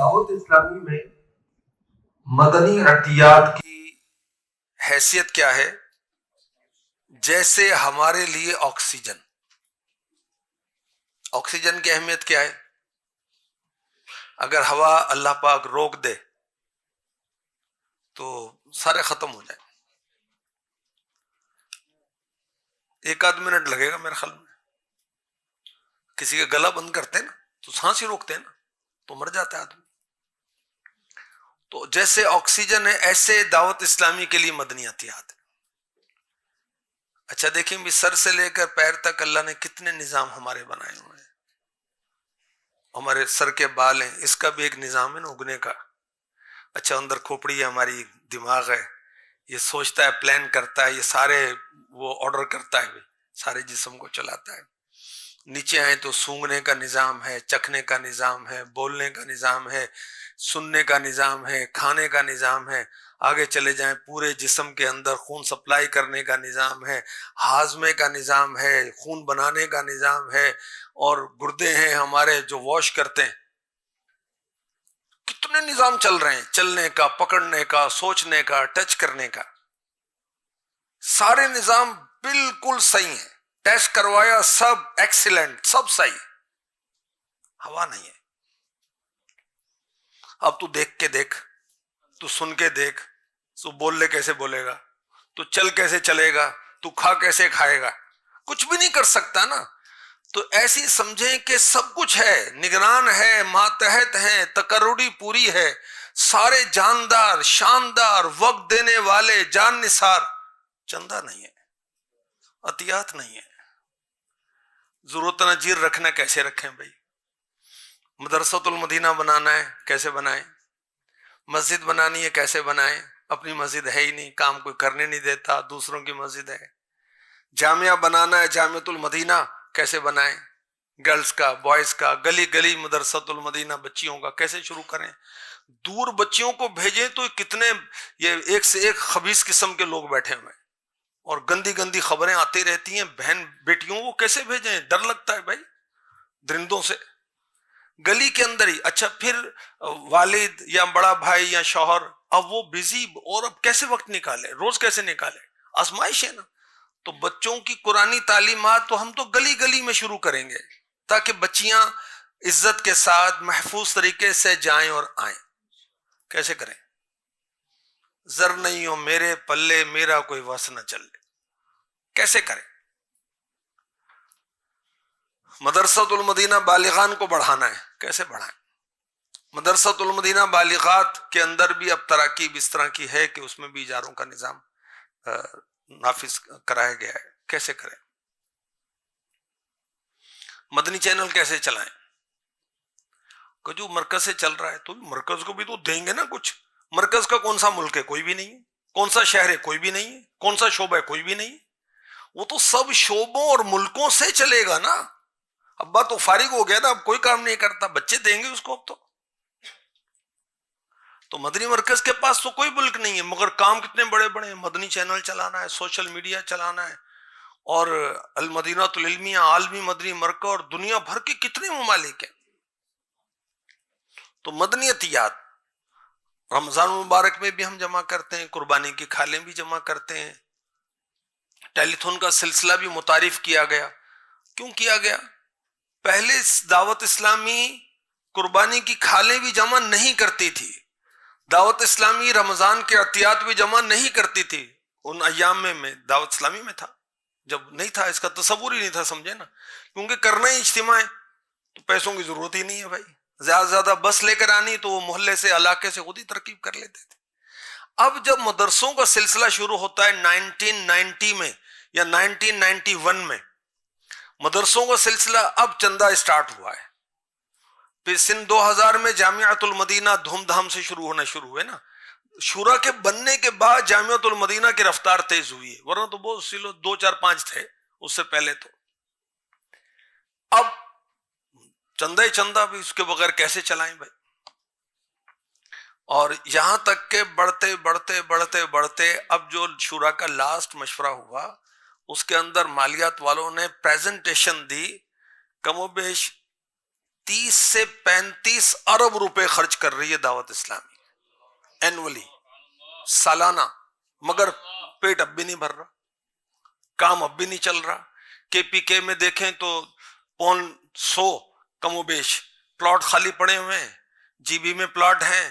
دعوت اسلامی میں مدنی عطیات کی حیثیت کیا ہے؟ جیسے ہمارے لیے آکسیجن کی اہمیت کیا ہے؟ اگر ہوا اللہ پاک روک دے تو سارے ختم ہو جائیں. ایک آدھ منٹ لگے گا میرے خیال میں. کسی کا گلا بند کرتے ہیں نا تو سانس ہی روکتے ہیں نا تو مر جاتا ہے آدمی. تو جیسے آکسیجن ہے ایسے دعوت اسلامی کے لیے مدنی عطیات ہے. اچھا دیکھیں بھی سر سے لے کر پیر تک اللہ نے کتنے نظام ہمارے بنائے ہوئے ہیں. ہمارے سر کے بال ہیں, اس کا بھی ایک نظام ہے نا اگنے کا. اچھا اندر کھوپڑی ہے, ہماری دماغ ہے, یہ سوچتا ہے, پلان کرتا ہے, یہ سارے وہ آرڈر کرتا ہے, سارے جسم کو چلاتا ہے. نیچے آئیں تو سونگھنے کا نظام ہے, چکھنے کا نظام ہے, بولنے کا نظام ہے, سننے کا نظام ہے, کھانے کا نظام ہے. آگے چلے جائیں پورے جسم کے اندر خون سپلائی کرنے کا نظام ہے, ہاضمے کا نظام ہے, خون بنانے کا نظام ہے, اور گردے ہیں ہمارے جو واش کرتے ہیں. کتنے نظام چل رہے ہیں, چلنے کا, پکڑنے کا, سوچنے کا, ٹچ کرنے کا. سارے نظام بالکل صحیح ہیں, ٹیسٹ کروایا سب ایکسیلنٹ, سب صحیح. ہوا نہیں ہے. اب تو دیکھ کے دیکھ, تو سن کے دیکھ, تو بول لے کیسے بولے گا, تو چل کیسے چلے گا, تو کھا کیسے کھائے گا, کچھ بھی نہیں کر سکتا نا. تو ایسی سمجھیں کہ سب کچھ ہے, نگران ہے, ماتحت ہے, تقرری پوری ہے, سارے جاندار, شاندار, وقت دینے والے, جان نثار. چندہ نہیں ہے, عطیات نہیں ہے. ضرورت نجیر رکھنا کیسے رکھیں بھائی؟ مدرسۃ المدینہ بنانا ہے کیسے بنائیں؟ مسجد بنانی ہے کیسے بنائیں؟ اپنی مسجد ہے ہی نہیں, کام کوئی کرنے نہیں دیتا, دوسروں کی مسجد ہے. جامعہ بنانا ہے جامعۃ المدینہ کیسے بنائیں؟ گرلز کا, بوائز کا, گلی گلی مدرسۃ المدینہ بچیوں کا کیسے شروع کریں؟ دور بچیوں کو بھیجیں تو کتنے یہ ایک سے ایک خبیث قسم کے لوگ بیٹھے ہوئے ہیں, اور گندی گندی خبریں آتی رہتی ہیں. بہن بیٹیوں کو کیسے بھیجیں؟ ڈر لگتا ہے بھائی درندوں سے. گلی کے اندر ہی. اچھا پھر والد یا بڑا بھائی یا شوہر, اب وہ بزی, اور اب کیسے وقت نکالے, روز کیسے نکالے؟ آزمائش ہے نا. تو بچوں کی قرآنی تعلیمات تو ہم تو گلی گلی میں شروع کریں گے تاکہ بچیاں عزت کے ساتھ محفوظ طریقے سے جائیں اور آئیں. کیسے کریں؟ زر نہیں ہو میرے پلے میرا کوئی وس نہ چلے. کیسے کریں؟ مدرسۃ المدینہ بالغان کو بڑھانا ہے, کیسے بڑھائیں؟ مدرسۃ المدینہ بالغات کے اندر بھی اب تراکیب اس طرح کی ہے کہ اس میں بھی اجاروں کا نظام نافذ کرایا گیا ہے. کیسے کریں؟ مدنی چینل کیسے چلائیں؟ کہ جو مرکز سے چل رہا ہے تو مرکز کو بھی تو دیں گے نا کچھ. مرکز کا کون سا ملک ہے؟ کوئی بھی نہیں ہے. کون سا شہر ہے؟ کوئی بھی نہیں ہے. کون سا شعبہ ہے؟ کوئی بھی نہیں ہے. وہ تو سب شعبوں اور ملکوں سے چلے گا نا. ابا تو فارغ ہو گیا نا, اب کوئی کام نہیں کرتا, بچے دیں گے اس کو. اب تو مدنی مرکز کے پاس تو کوئی ملک نہیں ہے, مگر کام کتنے بڑے بڑے ہیں. مدنی چینل چلانا ہے, سوشل میڈیا چلانا ہے, اور المدینہ العلمیہ عالمی مدنی مرکز, اور دنیا بھر کے کتنے ممالک ہیں. تو مدنی عطیات رمضان مبارک میں بھی ہم جمع کرتے ہیں, قربانی کی کھالیں بھی جمع کرتے ہیں. ٹیلی تھون کا سلسلہ بھی متعارف کیا گیا. کیوں کیا گیا؟ پہلے دعوت اسلامی قربانی کی کھالیں بھی جمع نہیں کرتی تھی, دعوت اسلامی رمضان کے عطیات بھی جمع نہیں کرتی تھی. ان ایام میں دعوت اسلامی میں تھا, جب نہیں تھا اس کا تصور ہی نہیں تھا, سمجھے نا, کیونکہ کرنا ہی اجتماع ہے تو پیسوں کی ضرورت ہی نہیں ہے بھائی. زیادہ سے زیادہ بس لے کر آنی تو وہ محلے سے علاقے سے خود ہی ترکیب کر لیتے تھے. اب جب مدرسوں کا سلسلہ شروع ہوتا ہے 1990 میں یا 1991 میں, مدرسوں کا سلسلہ اب چندہ اسٹارٹ ہوا ہے. پھر سن 2000 میں جامعۃ المدینہ دھوم دھام سے شروع ہوئے نا. شورا کے بننے کے بعد جامعۃ المدینہ کی رفتار تیز ہوئی ہے, ورنہ تو بہت سی لوگ 2 4 5 تھے اس سے پہلے. تو اب چندہ ہی چندہ بھی اس کے بغیر کیسے چلائیں بھائی؟ اور یہاں تک کہ بڑھتے بڑھتے بڑھتے بڑھتے اب جو شورا کا لاسٹ مشورہ ہوا اس کے اندر مالیات والوں نے پریزنٹیشن دی, کم و بیش 30 سے 35 ارب روپے خرچ کر رہی ہے دعوت اسلامی اینولی، سالانہ، مگر پیٹ اب بھی نہیں بھر رہا، کام اب بھی نہیں چل رہا۔ کے پی کے میں دیکھیں تو 100 کم و بیش پلاٹ خالی پڑے ہوئے ہیں، جی بی میں پلاٹ ہیں،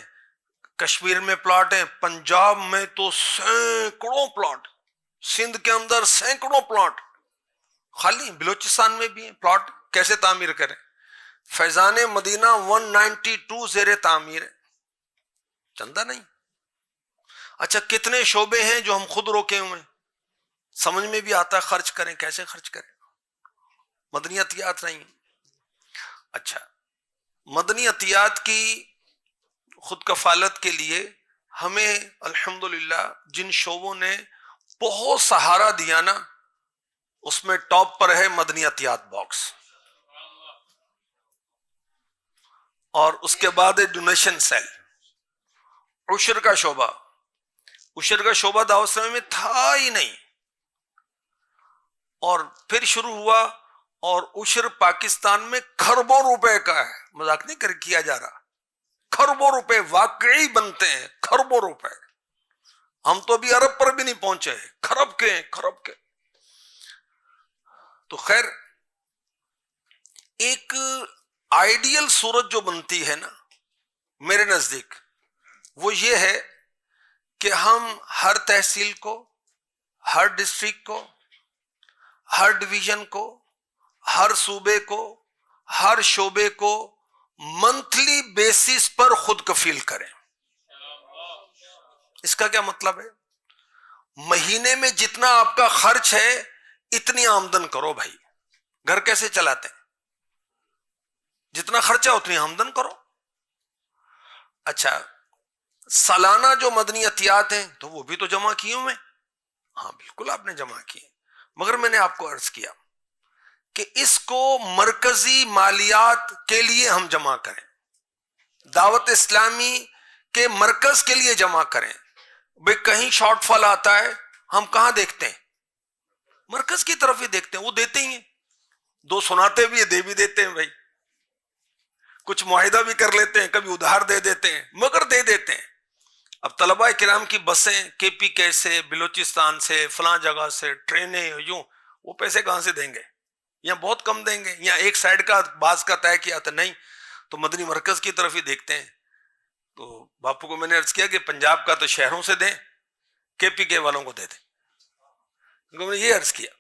کشمیر میں پلاٹ ہیں، پنجاب میں تو سینکڑوں پلاٹ، سندھ کے اندر سینکڑوں پلاٹ خالی، بلوچستان میں بھی ہیں پلاٹ، کیسے تعمیر کریں؟ فیضان مدینہ 192 زیر تعمیر ہے، چندہ نہیں۔ اچھا کتنے شعبے ہیں جو ہم خود روکے ہوئے ہیں، سمجھ میں بھی آتا ہے خرچ کریں، کیسے خرچ کریں؟ مدنی عطیات نہیں۔ اچھا مدنی عطیات کی خود کفالت کے لیے ہمیں الحمدللہ جن شعبوں نے بہت سہارا دیا نا، اس میں ٹاپ پر ہے مدنی عطیات باکس، اور اس کے بعد ہے ڈونیشن سیل، عشر کا شعبہ۔ عشر کا شعبہ دعوت اسلامی میں تھا ہی نہیں، اور پھر شروع ہوا، اور عشر پاکستان میں کھربوں روپے کا ہے، مذاق نہیں کیا جا رہا، کھربوں روپے واقعی بنتے ہیں، کھربوں روپے، ہم تو ابھی ارب پر بھی نہیں پہنچے، کھرب کے ہیں، کھرب کے۔ تو خیر ایک آئیڈیل صورت جو بنتی ہے نا میرے نزدیک، وہ یہ ہے کہ ہم ہر تحصیل کو، ہر ڈسٹرکٹ کو، ہر ڈویژن کو، ہر صوبے کو، ہر شعبے کو منتھلی بیسس پر خود کفیل کریں۔ اس کا کیا مطلب ہے؟ مہینے میں جتنا آپ کا خرچ ہے اتنی آمدن کرو بھائی، گھر کیسے چلاتے ہیں؟ جتنا خرچہ اتنی آمدن کرو۔ اچھا سالانہ جو مدنی عطیات ہیں تو وہ بھی تو جمع کیے ہوئے، ہاں بالکل آپ نے جمع کیے، مگر میں نے آپ کو عرض کیا کہ اس کو مرکزی مالیات کے لیے ہم جمع کریں، دعوت اسلامی کے مرکز کے لیے جمع کریں۔ بھئی کہیں شارٹ فال آتا ہے ہم کہاں دیکھتے ہیں؟ مرکز کی طرف ہی دیکھتے ہیں، وہ دیتے ہی ہیں، دو سناتے بھی ہیں، دے بھی دیتے ہیں بھائی، کچھ معاہدہ بھی کر لیتے ہیں، کبھی ادھار دے دیتے ہیں، مگر دے دیتے ہیں۔ اب طلباء کرام کی بسیں کے پی کے سے، بلوچستان سے، فلاں جگہ سے، ٹرینیں یوں، وہ پیسے کہاں سے دیں گے؟ یا بہت کم دیں گے، یا ایک سائیڈ کا بعض کا طے کیا تھا، نہیں تو مدنی مرکز کی طرف ہی دیکھتے ہیں۔ تو باپو کو میں نے عرض کیا کہ پنجاب کا تو شہروں سے دیں، کے پی کے والوں کو دے دیں، میں نے یہ عرض کیا،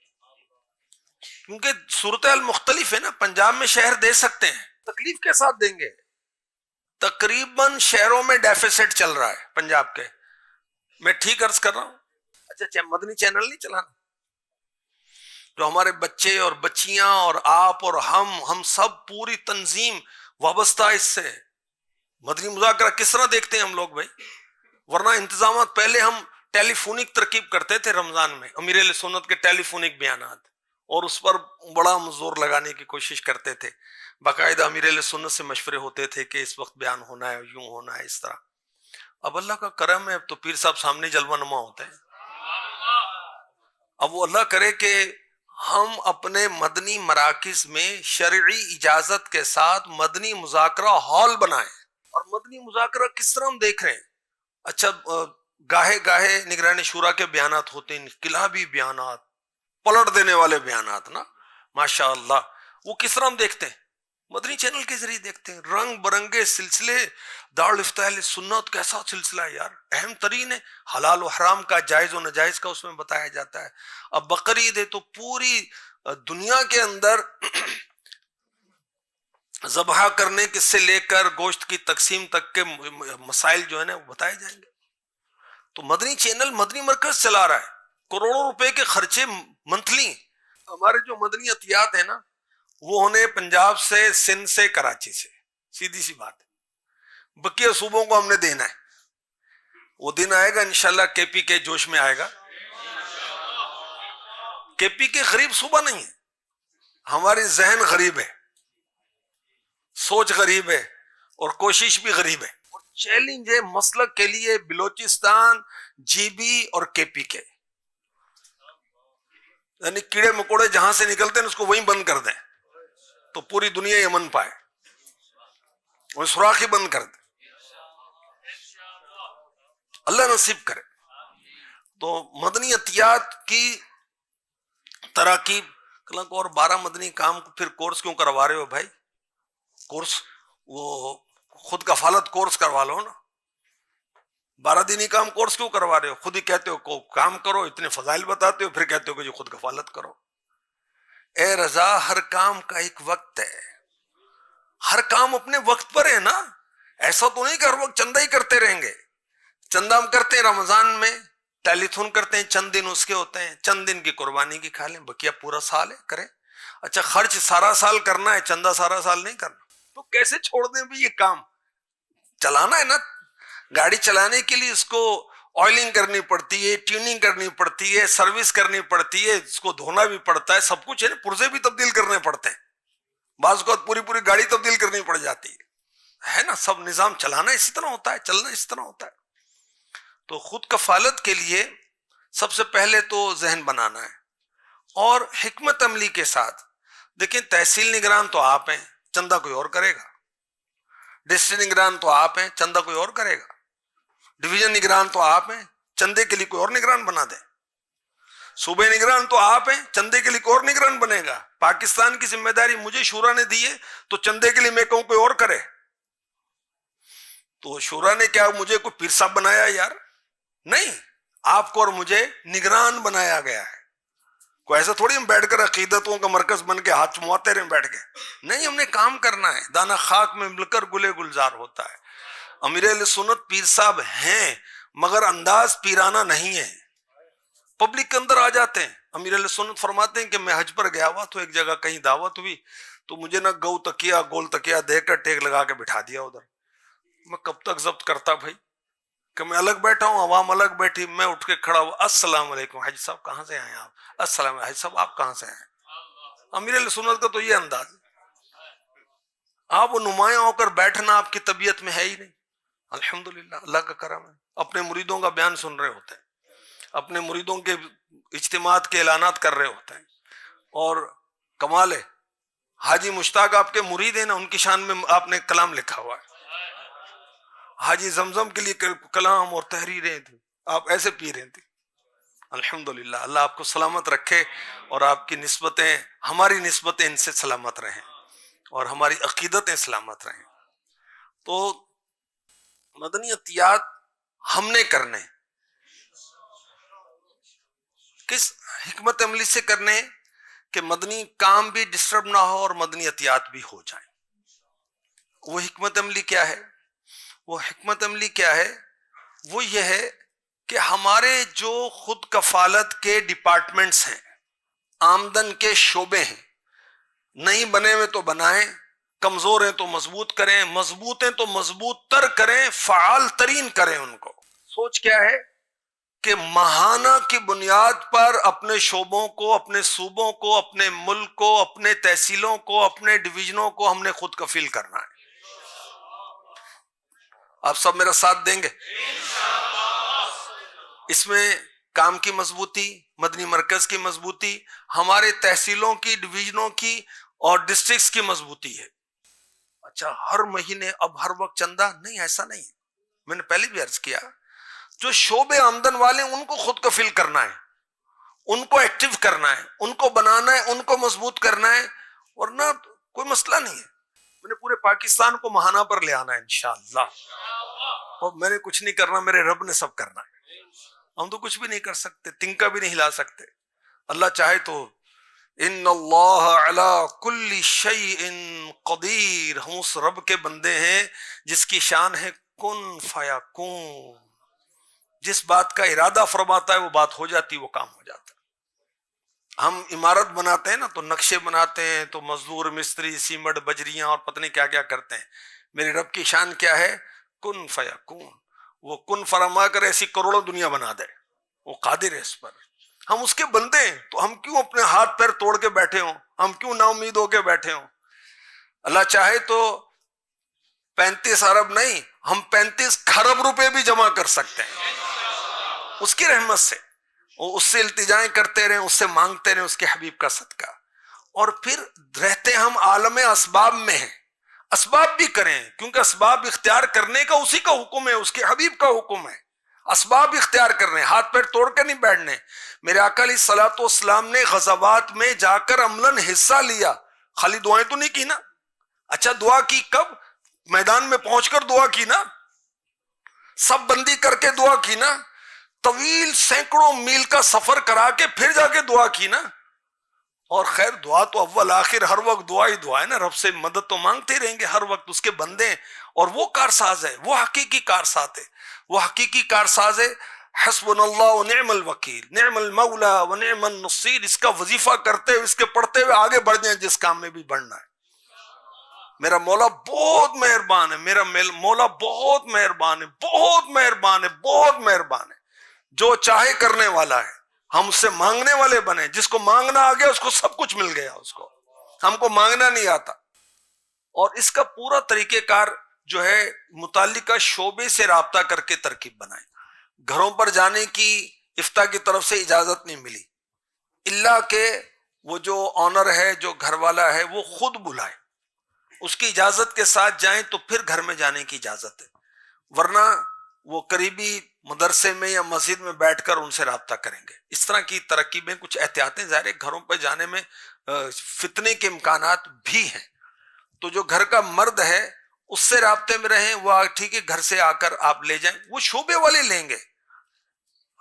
کیونکہ صورتحال مختلف ہے نا، پنجاب میں شہر دے سکتے ہیں، تکلیف کے ساتھ دیں گے، تقریباً شہروں میں ڈیفیسٹ چل رہا ہے پنجاب کے، میں ٹھیک عرض کر رہا ہوں؟ اچھا مدنی چینل نہیں چلانا، جو ہمارے بچے اور بچیاں اور آپ اور ہم سب پوری تنظیم وابستہ اس سے، مدنی مذاکرہ کس طرح دیکھتے ہیں ہم لوگ بھائی؟ ورنہ انتظامات پہلے ہم ٹیلی فونک ترکیب کرتے تھے رمضان میں، امیر اہل سنت کے ٹیلی فونک بیانات، اور اس پر بڑا زور لگانے کی کوشش کرتے تھے، باقاعدہ امیر اہل سنت سے مشورے ہوتے تھے کہ اس وقت بیان ہونا ہے، یوں ہونا ہے، اس طرح۔ اب اللہ کا کرم ہے، اب تو پیر صاحب سامنے جلوہ نما ہوتے ہیں، اب وہ اللہ کرے کہ ہم اپنے مدنی مراکز میں شرعی اجازت کے ساتھ مدنی مذاکرہ ہال بنائیں۔ اور مدنی مذاکرہ کس طرح ہم دیکھ رہے ہیں؟ اچھا گاہے گاہے نگران شورا کے بیانات ہوتے ہیں، انقلابی بیانات، پلٹ دینے والے بیانات نا، ماشاء اللہ، وہ کس طرح ہم دیکھتے ہیں؟ مدنی چینل کے ذریعے دیکھتے ہیں، رنگ برنگے سلسلے، دارالفتہ اہل سنت کیسا سلسلہ ہے یار، اہم ترین ہے، حلال و حرام کا، جائز و ناجائز کا اس میں بتایا جاتا ہے۔ اب بقرعید ہے تو پوری دنیا کے اندر ذبح کرنے سے لے کر گوشت کی تقسیم تک کے مسائل جو ہے نا وہ بتائے جائیں گے۔ تو مدنی چینل مدنی مرکز چلا رہا ہے، کروڑوں روپے کے خرچے منتھلی۔ ہمارے جو مدنی عطیات ہیں نا وہ ہونے پنجاب سے، سندھ سے، کراچی سے، سیدھی سی بات ہے، بقیہ صوبوں کو ہم نے دینا ہے، وہ دن آئے گا انشاءاللہ کے پی کے جوش میں آئے گا۔ کے پی کے غریب صوبہ نہیں ہے، ہماری ذہن غریب ہے، سوچ غریب ہے، اور کوشش بھی غریب ہے، اور چیلنج ہے مسلک کے لیے بلوچستان، جی بی اور کے پی کے، یعنی کیڑے مکوڑے جہاں سے نکلتے ہیں اس کو وہیں بند کر دیں تو پوری دنیا امن پائے۔ وہ سوراخ ہی بند کر دے، اللہ نصیب کرے۔ تو مدنی عطیات کی تراکیب، اور 12 مدنی کام پھر کورس کیوں کروا رہے ہو بھائی؟ کورس وہ خود کفالت کورس کروا لو نا، 12 دینی کام کورس کیوں کروا رہے ہو؟ خود ہی کہتے ہو کام کرو، اتنے فضائل بتاتے ہو، پھر کہتے ہو کہ جو خود کفالت کرو۔ اے رضا، ہر کام کا ایک وقت ہے، ہر کام اپنے وقت پر ہے نا۔ ایسا تو نہیں کہ ہر وقت چندہ ہی کرتے رہیں گے۔ چندہ ہم کرتے ہیں رمضان میں، ٹیلی تھون کرتے ہیں، چند دن اس کے ہوتے ہیں، چند دن کی قربانی کی کھا لیں، بقیہ پورا سال ہے کریں۔ اچھا خرچ سارا سال کرنا ہے، چندہ سارا سال نہیں کرنا، تو کیسے چھوڑ دیں بھی؟ یہ کام چلانا ہے نا، گاڑی چلانے کے لیے اس کو آئلنگ کرنی پڑتی ہے، ٹیوننگ کرنی پڑتی ہے، سروس کرنی پڑتی ہے، اس کو دھونا بھی پڑتا ہے، سب کچھ ہے نا، پرزے بھی تبدیل کرنے پڑتے ہیں، بعض کو پوری گاڑی تبدیل کرنی پڑ جاتی ہے نا۔ سب نظام چلانا اسی طرح ہوتا ہے، چلنا اس طرح ہوتا ہے۔ تو خود کفالت کے لیے سب سے پہلے تو ذہن بنانا ہے، اور حکمت عملی کے ساتھ دیکھیں، تحصیل نگران تو آپ ہیں، چندہ کوئی اور کرے گا، ڈسٹرکٹ نگران تو آپ ہیں، چندہ کوئی اور کرے گا، ڈویژن نگران تو آپ ہیں، چندے کے لیے کوئی اور نگران بنا دے، صوبے نگران تو آپ ہیں، چندے کے لیے کوئی اور نگران بنے گا۔ پاکستان کی ذمہ داری مجھے شورا نے دی ہے، تو چندے کے لیے میں کہوں کوئی اور کرے، تو شورا نے کیا مجھے کوئی پیر صاحب بنایا یار؟ نہیں، آپ کو اور مجھے نگران بنایا گیا ہے۔ کوئی ایسا تھوڑی ہم بیٹھ کر عقیدتوں کا مرکز بن کے ہاتھ چمواتے رہے بیٹھ کے، نہیں، ہم نے کام کرنا ہے۔ دانا خاک میں مل کر گلے گلزار ہوتا ہے۔ امیر اہل سنت پیر صاحب ہیں، مگر انداز پیرانہ نہیں ہے، پبلک کے اندر آ جاتے ہیں۔ امیر اہل سنت فرماتے ہیں کہ میں حج پر گیا ہوا تو ایک جگہ کہیں دعوت ہوئی، تو مجھے نا گول تکیا دے کر ٹیک لگا کے بٹھا دیا ادھر۔ میں کب تک ضبط کرتا بھائی کہ میں الگ بیٹھا ہوں، عوام الگ بیٹھی، میں اٹھ کے کھڑا ہوا، السلام علیکم حاجی صاحب کہاں سے آئے آپ؟ السلام علیکم حاجی صاحب آپ کہاں سے آئے؟ امیر علیہ سنت کا تو یہ انداز ہے۔ آپ وہ نمایاں ہو کر بیٹھنا آپ کی طبیعت میں ہے ہی نہیں۔ الحمدللہ اللہ کا کرم ہے، اپنے مریدوں کا بیان سن رہے ہوتے ہیں، اپنے مریدوں کے اجتماعات کے اعلانات کر رہے ہوتے ہیں، اور کمال ہے، حاجی مشتاق آپ کے مرید ہیں نا، ان کی شان میں آپ نے کلام لکھا ہوا ہے، حاجی زمزم کے لیے کلام اور تحریریں تھیں، آپ ایسے پی رہے تھے۔ الحمدللہ اللہ آپ کو سلامت رکھے، اور آپ کی نسبتیں، ہماری نسبتیں ان سے سلامت رہیں، اور ہماری عقیدتیں سلامت رہیں۔ تو مدنی عطیات ہم نے کرنے، کس حکمت عملی سے کرنے کہ مدنی کام بھی ڈسٹرب نہ ہو اور مدنی عطیات بھی ہو جائیں۔ وہ حکمت عملی کیا ہے؟ وہ حکمت عملی کیا ہے؟ وہ یہ ہے کہ ہمارے جو خود کفالت کے ڈپارٹمنٹس ہیں، آمدن کے شعبے ہیں، نہیں بنے ہوئے تو بنائیں، کمزور ہیں تو مضبوط کریں، مضبوط ہیں تو مضبوط تر کریں، فعال ترین کریں ان کو۔ سوچ کیا ہے کہ ماہانہ کی بنیاد پر اپنے شعبوں کو، اپنے صوبوں کو، اپنے ملک کو، اپنے تحصیلوں کو، اپنے ڈویژنوں کو ہم نے خود کفیل کرنا ہے۔ آپ سب میرا ساتھ دیں گے؟ اس میں کام کی مضبوطی، مدنی مرکز کی مضبوطی، ہمارے تحصیلوں کی، ڈویژنوں کی اور ڈسٹرکٹس کی مضبوطی ہے۔ اچھا ہر مہینے اب ہر وقت چندہ نہیں، ایسا نہیں ہے، میں نے پہلے بھی عرض کیا، جو شعبے آمدن والے ان کو خود کفیل کرنا ہے، ان کو ایکٹیو کرنا ہے، ان کو بنانا ہے، ان کو مضبوط کرنا ہے، ورنہ کوئی مسئلہ نہیں ہے۔ میں نے پورے پاکستان کو ماہانہ پر لے آنا ہے انشاءاللہ، اور میں نے کچھ نہیں کرنا، میرے رب نے سب کرنا ہے۔ ہم تو کچھ بھی نہیں کر سکتے، تنکا بھی نہیں ہلا سکتے، اللہ چاہے تو۔ ان اللہ علی کل شیء قدیر، ہم اس رب کے بندے ہیں جس کی شان ہے کن فیکون، جس بات کا ارادہ فرماتا ہے وہ بات ہو جاتی، وہ کام ہو جاتا ہے۔ ہم عمارت بناتے ہیں نا تو نقشے بناتے ہیں، تو مزدور مستری سیمنٹ بجریاں اور پتہ نہیں کیا کیا کرتے ہیں، میرے رب کی شان کیا ہے؟ کن فیکون، وہ کن فرما کر ایسی کروڑوں دنیا بنا دے، وہ قادر ہے اس پر۔ ہم اس کے بندے ہیں، تو ہم کیوں اپنے ہاتھ پیر توڑ کے بیٹھے ہوں، ہم کیوں نا امید ہو کے بیٹھے ہوں؟ اللہ چاہے تو 35 ارب نہیں، ہم 35 کھرب روپے بھی جمع کر سکتے ہیں اس کی رحمت سے، اس سے التجائیں کرتے رہیں، اس سے مانگتے رہیں اس کے حبیب کا صدقہ۔ اور پھر رہتے ہم عالم اسباب میں ہیں، اسباب بھی کریں، کیونکہ اسباب اختیار کرنے کا اسی کا حکم ہے، اس کے حبیب کا حکم ہے. اسباب اختیار کرنے، ہاتھ پیر توڑ کر نہیں بیٹھنے. میرے آقا علیہ الصلوۃ والسلام نے غزوات میں جا کر عملاً حصہ لیا، خالی دعائیں تو نہیں کی نا. اچھا دعا کی کب؟ میدان میں پہنچ کر دعا کی نا، سب بندی کر کے دعا کی نا، طویل سینکڑوں میل کا سفر کرا کے پھر جا کے دعا کی نا. اور خیر دعا تو اول آخر ہر وقت دعا ہی دعا ہے نا، رب سے مدد تو مانگتے رہیں گے ہر وقت، اس کے بندے ہیں. اور وہ کارساز ہے، وہ حقیقی کارساز ہے، وہ حقیقی کارساز ہے. حسبنا اللہ و نعم الوکیل، نعم المولا و نعم النصیر. اس کا وظیفہ کرتے ہوئے، اس کے پڑھتے ہوئے آگے بڑھ جائیں جس کام میں بھی بڑھنا ہے. میرا مولا بہت مہربان ہے، میرا مولا بہت مہربان ہے، بہت مہربان ہے، بہت مہربان ہے. جو چاہے کرنے والا ہے. ہم اس سے مانگنے والے بنے، جس کو مانگنا آ گیا اس کو سب کچھ مل گیا. اس کو ہم کو مانگنا نہیں آتا. اور اس کا پورا طریقہ کار جو ہے متعلقہ شعبے سے رابطہ کر کے ترکیب بنائیں. گھروں پر جانے کی افتاء کی طرف سے اجازت نہیں ملی، اللہ کہ وہ جو آنر ہے، جو گھر والا ہے، وہ خود بلائے، اس کی اجازت کے ساتھ جائیں تو پھر گھر میں جانے کی اجازت ہے. ورنہ وہ قریبی مدرسے میں یا مسجد میں بیٹھ کر ان سے رابطہ کریں گے. اس طرح کی ترکیبیں، کچھ احتیاطیں. ظاہر ہے گھروں پہ جانے میں فتنے کے امکانات بھی ہیں، تو جو گھر کا مرد ہے اس سے رابطے میں رہیں. وہ ٹھیک ہے گھر سے آ کر آپ لے جائیں، وہ شعبے والے لیں گے.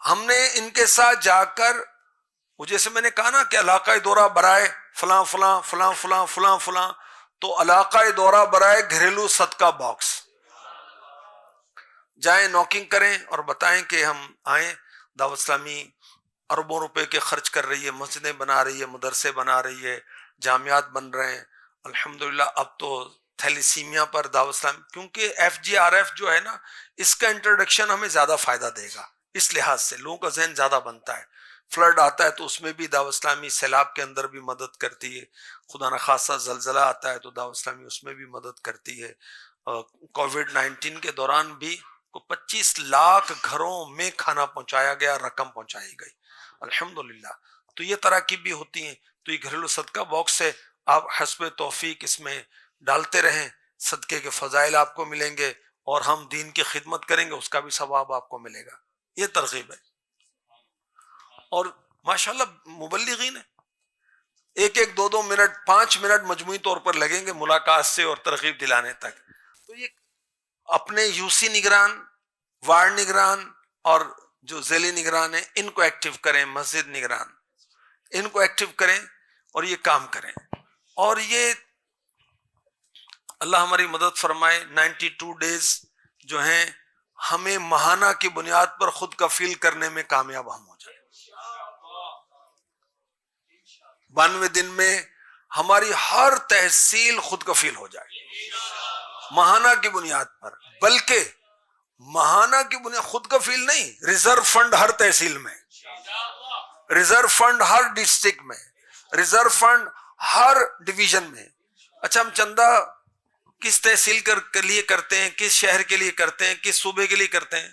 ہم نے ان کے ساتھ جا کر، وہ جیسے میں نے کہا نا کہ علاقہ دورہ برائے فلاں فلاں فلاں فلاں فلاں فلاں، تو علاقہ دورہ برائے گھریلو صدقہ باکس. جائیں نوکنگ کریں اور بتائیں کہ ہم آئیں. دعوت اسلامی اربوں روپے کے خرچ کر رہی ہے، مسجدیں بنا رہی ہے، مدرسے بنا رہی ہے، جامعات بن رہے ہیں. الحمدللہ اب تو تھیلیسیمیا پر دعوت اسلامی، کیونکہ FGRF جو ہے نا، اس کا انٹروڈکشن ہمیں زیادہ فائدہ دے گا. اس لحاظ سے لوگوں کا ذہن زیادہ بنتا ہے. فلڈ آتا ہے تو اس میں بھی دعوت اسلامی، سیلاب کے اندر بھی مدد کرتی ہے. خدا نخواستہ زلزلہ آتا ہے تو دعوت اسلامی اس میں بھی مدد کرتی ہے. کووڈ-19 کے دوران بھی 25 لاکھ گھروں میں کھانا پہنچایا گیا، رقم پہنچائی گئی الحمدللہ. تو یہ تراکیب بھی ہوتی ہیں. تو یہ گھریلو صدقہ باکس سے آپ حسب توفیق اس میں ڈالتے رہیں، صدقے کے فضائل آپ کو ملیں گے، اور ہم دین کی خدمت کریں گے، اس کا بھی ثواب آپ کو ملے گا. یہ ترغیب ہے. اور ماشاءاللہ مبلغین ہیں، ایک ایک 2-2 منٹ 5 منٹ مجموعی طور پر لگیں گے ملاقات سے اور ترغیب دلانے تک. تو یہ اپنے یوسی نگران، وارڈ نگران اور جو ذیلی نگران ہیں ان کو ایکٹیو کریں، مسجد نگران ان کو ایکٹیو کریں اور یہ کام کریں. اور یہ اللہ ہماری مدد فرمائے. 92 ڈیز جو ہیں ہمیں ماہانہ کی بنیاد پر خود کفیل کرنے میں کامیاب ہم ہو جائیں. 92 دن میں ہماری ہر تحصیل خود کفیل ہو جائے ماہانہ کی بنیاد پر. بلکہ ماہانہ کی بنیاد خود کفیل نہیں، ریزرو فنڈ ہر تحصیل میں، ریزرو فنڈ ہر ڈسٹرکٹ میں، ریزرو فنڈ ہر ڈویژن میں. اچھا ہم چندہ کس تحصیل کے لیے کرتے ہیں، کس شہر کے لیے کرتے ہیں، کس صوبے کے لیے کرتے ہیں؟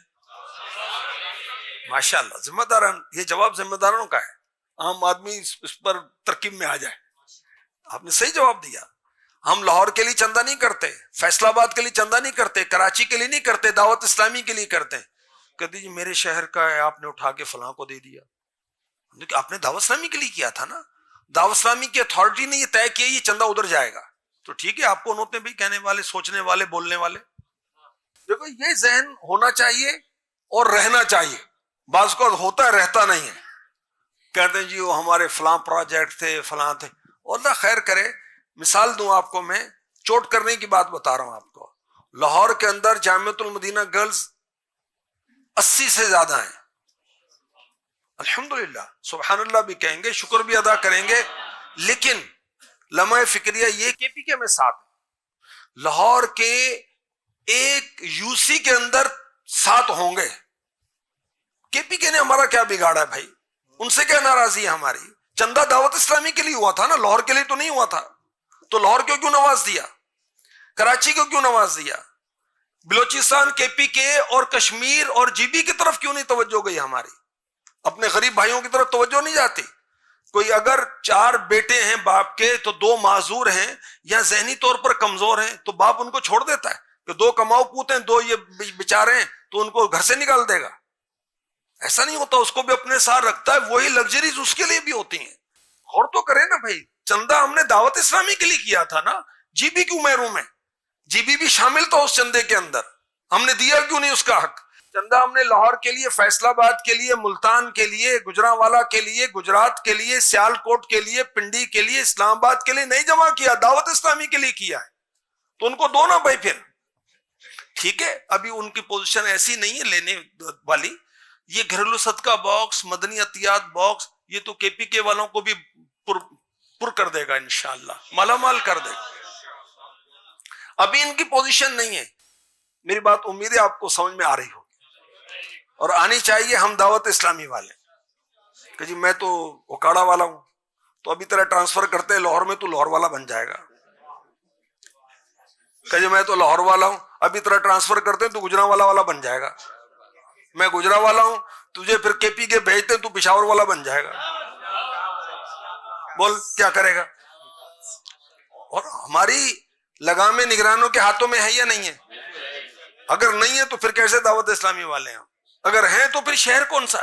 ماشاءاللہ ذمہ داران. یہ جواب ذمہ داروں کا ہے. عام آدمی اس پر ترکیب میں آ جائے. آپ نے صحیح جواب دیا. ہم لاہور کے لیے چندہ نہیں کرتے، فیصل آباد کے لیے چندہ نہیں کرتے، کراچی کے لیے نہیں کرتے، دعوت اسلامی کے لیے کرتے ہیں. کہتے جی میرے شہر کا ہے، آپ نے اٹھا کے فلاں کو دے دیا. آپ نے دعوت اسلامی کے لیے کیا تھا نا، دعوت اسلامی کی اتھارٹی نے یہ طے کیا یہ چندہ ادھر جائے گا. تو ٹھیک ہے، آپ کو ہوتے بھی کہنے والے، سوچنے والے، بولنے والے. دیکھو یہ ذہن ہونا چاہیے اور رہنا چاہیے. بعض کو ہوتا ہے، رہتا نہیں ہے. کہتے ہیں جی وہ ہمارے فلاں پروجیکٹ تھے، فلاں تھے. اللہ خیر کرے. مثال دوں آپ کو، میں چوٹ کرنے کی بات بتا رہا ہوں آپ کو. لاہور کے اندر جامعۃ المدینہ گرلز 80 سے زیادہ ہیں. الحمدللہ سبحان اللہ بھی کہیں گے، شکر بھی ادا کریں گے. لیکن لمحہ فکریہ یہ KPK میں 7، لاہور کے ایک UC کے اندر 7 ہوں گے. KPK نے ہمارا کیا بگاڑا ہے بھائی؟ ان سے کیا ناراضی ہے ہماری؟ چندہ دعوت اسلامی کے لیے ہوا تھا نا، لاہور کے لیے تو نہیں ہوا تھا. تو لاہور کو کیوں نواز دیا؟ کراچی کو کیوں نواز دیا؟ بلوچستان، KPK اور کشمیر اور GB کی طرف کیوں نہیں توجہ گئی ہماری؟ اپنے غریب بھائیوں کی طرف توجہ نہیں جاتی؟ کوئی اگر 4 بیٹے ہیں باپ کے تو 2 معذور ہیں یا ذہنی طور پر کمزور ہیں تو باپ ان کو چھوڑ دیتا ہے کہ 2 کماؤ پوت ہیں، 2 یہ بیچارے ہیں تو ان کو گھر سے نکال دے گا؟ ایسا نہیں ہوتا، اس کو بھی اپنے ساتھ رکھتا ہے، وہی لگژریز اس کے لیے بھی ہوتی ہیں۔ اور تو کرے نا بھائی، چندہ ہم نے دعوت اسلامی کے لیے کیا تھا نا، جی بی کیوں محروم ہے؟ جی بی بھی شامل تھا اس چندے کے اندر، ہم نے دیا کیوں نہیں اس کا حق؟ چندہ ہم نے لاہور کے لیے، فیصل آباد کے لیے، ملتان کے لیے، گجرانوالا کے لیے، گجرات کے لیے، سیال کوٹ کے لیے، پنڈی کے لیے، اسلام آباد کے لیے نہیں جمع کیا، دعوت اسلامی کے لیے کیا ہے، تو ان کو دو نا بھائی پھر۔ ٹھیک ہے، ابھی ان کی پوزیشن ایسی نہیں ہے لینے والی۔ یہ گھریلو صدقہ باکس، مدنی عطیات باکس، یہ تو کے پی کے والوں کو بھی پر کر دے گا انشاءاللہ، مالا مال کر دے گا۔ ابھی ان کی پوزیشن نہیں ہے۔ میری بات امید ہے آپ کو سمجھ میں آ رہی ہوگی، اور آنی چاہیے۔ ہم دعوت اسلامی والے کہ جی میں تو اوکاڑا والا ہوں، تو ابھی طرح ٹرانسفر کرتے ہیں لاہور میں، تو لاہور والا بن جائے گا۔ کہ جی میں تو لاہور والا ہوں، ابھی طرح ٹرانسفر کرتے ہیں تو گجرانوالا والا بن جائے گا۔ میں گجرا والا ہوں، تجھے پھر کے پی کے بھیجتے ہیں تو پشاور والا بن جائے گا۔ بول کیا کرے گا؟ اور ہماری لگامیں نگرانوں کے ہاتھوں میں ہے یا نہیں ہے؟ اگر نہیں ہے تو پھر کیسے دعوت اسلامی والے ہیں؟ اگر ہیں تو پھر شہر کون سا؟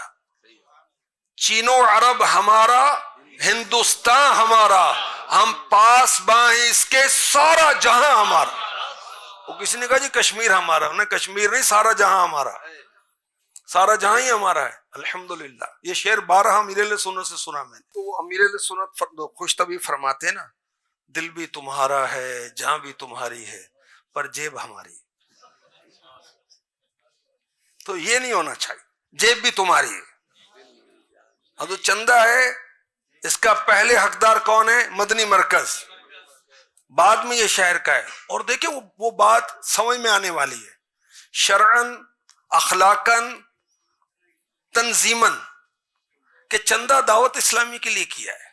چینو عرب ہمارا، ہندوستان ہمارا، ہم پاس بائیں اس کے، سارا جہاں ہمارا۔ وہ کسی نے کہا جی کشمیر ہمارا، انہیں کشمیر نہیں، سارا جہاں ہمارا، سارا جہاں ہی ہمارا ہے الحمدللہ۔ یہ شعر 12 امیر اہل سنت سے سنا میں نے۔ تو وہ امیر اہل سنت خوش طبع فرماتے نا، دل بھی تمہارا ہے، جہاں بھی تمہاری ہے، پر جیب ہماری۔ تو یہ نہیں ہونا چاہیے، جیب بھی تمہاری ہے۔ اب تو چندہ ہے، اس کا پہلے حقدار کون ہے؟ مدنی مرکز، بعد میں یہ شہر کا ہے۔ اور دیکھیں وہ بات سمجھ میں آنے والی ہے، شرعن، اخلاقاً، تنظیماً، کہ چندہ دعوت اسلامی کے لیے کیا ہے۔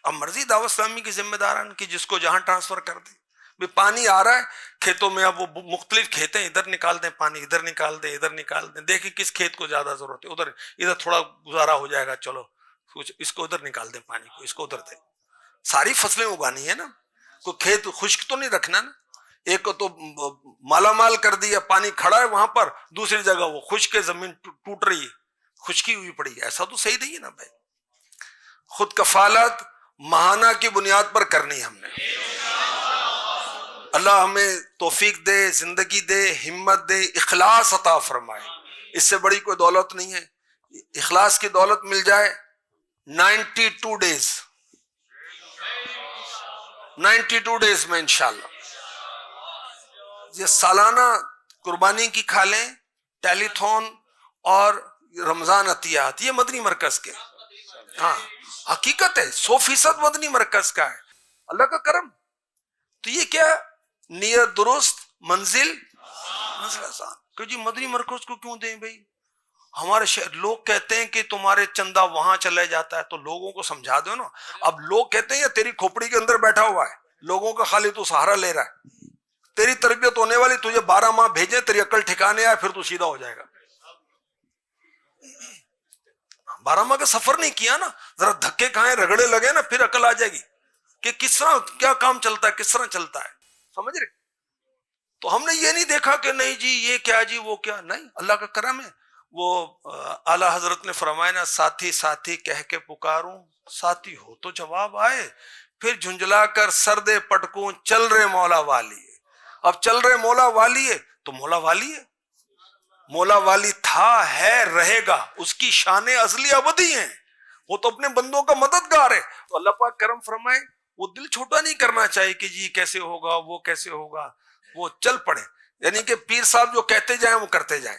اب مرضی دعوت اسلامی کی ذمہ داران کی، جس کو جہاں ٹرانسفر کر دیں۔ بھی پانی آ رہا ہے کھیتوں میں، اب وہ مختلف کھیت ہیں، ادھر نکال دیں پانی، ادھر نکال دیں، ادھر نکال دیں، دیکھیں کس کھیت کو زیادہ ضرورت ہے، ادھر تھوڑا گزارا ہو جائے گا، چلو اس کو ادھر نکال دیں پانی کو، اس کو ادھر دیں۔ ساری فصلیں اگانی ہے نا، کوئی کھیت خشک تو نہیں رکھنا نا۔ ایک کو تو مالا مال کر دیا، پانی کھڑا ہے وہاں پر، دوسری جگہ وہ خشک زمین ٹوٹ رہی ہے، خشکی ہوئی پڑی ہے، ایسا تو صحیح نہیں ہے نا بھائی۔ خود کفالت ماہانہ کی بنیاد پر کرنی ہم نے۔ اللہ ہمیں توفیق دے، زندگی دے، ہمت دے، اخلاص عطا فرمائے۔ اس سے بڑی کوئی دولت نہیں ہے۔ اخلاص کی دولت مل جائے 92 ڈیز، 92 ڈیز میں انشاءاللہ یہ سالانہ قربانی کی کھالیں، ٹیلی تھون اور رمضان عطیات، یہ مدنی مرکز کے، ہاں حقیقت ہے، 100% مدنی مرکز کا ہے، اللہ کا کرم۔ تو یہ کیا نیت درست، منزل آسان۔ کہ جی مدنی مرکز کو کیوں دیں بھائی؟ ہمارے شہر لوگ کہتے ہیں کہ تمہارے چندہ وہاں چلے جاتا ہے، تو لوگوں کو سمجھا دو نا۔ اب لوگ کہتے ہیں یہ تیری کھوپڑی کے اندر بیٹھا ہوا ہے، لوگوں کا خالی تو سہارا لے رہا ہے، تیری تربیت ہونے والی، تجھے 12 ماہ بھیجے، تیری عقل ٹھکانے آئے، پھر تو سیدھا ہو جائے گا۔ 12 ماہ کا سفر نہیں کیا نا، ذرا دھکے کھائیں، رگڑے لگے نا، پھر عقل آ جائے گی کہ کس طرح کیا کام چلتا ہے، کس طرح چلتا ہے، سمجھ رہے؟ تو ہم نے یہ نہیں دیکھا کہ نہیں جی یہ کیا جی وہ کیا، نہیں، اللہ کا کرم ہے۔ وہ اعلی حضرت نے فرمایا نا، ساتھی ساتھی کہہ کے پکاروں، ساتھی ہو تو جواب آئے، پھر جھنجلا کر سردے پٹکوں، چل رہے مولا والی ہے۔ اب چل رہے مولا والی ہے تو مولا والی ہے، مولا والی تھا، ہے، رہے گا، اس کی شان ازلی ابدی ہیں، وہ تو اپنے بندوں کا مددگار ہے۔ تو اللہ پاک کرم فرمائے، وہ دل چھوٹا نہیں کرنا چاہیے کہ جی کیسے ہوگا، وہ کیسے ہوگا، وہ چل پڑے، یعنی کہ پیر صاحب جو کہتے جائیں وہ کرتے جائیں۔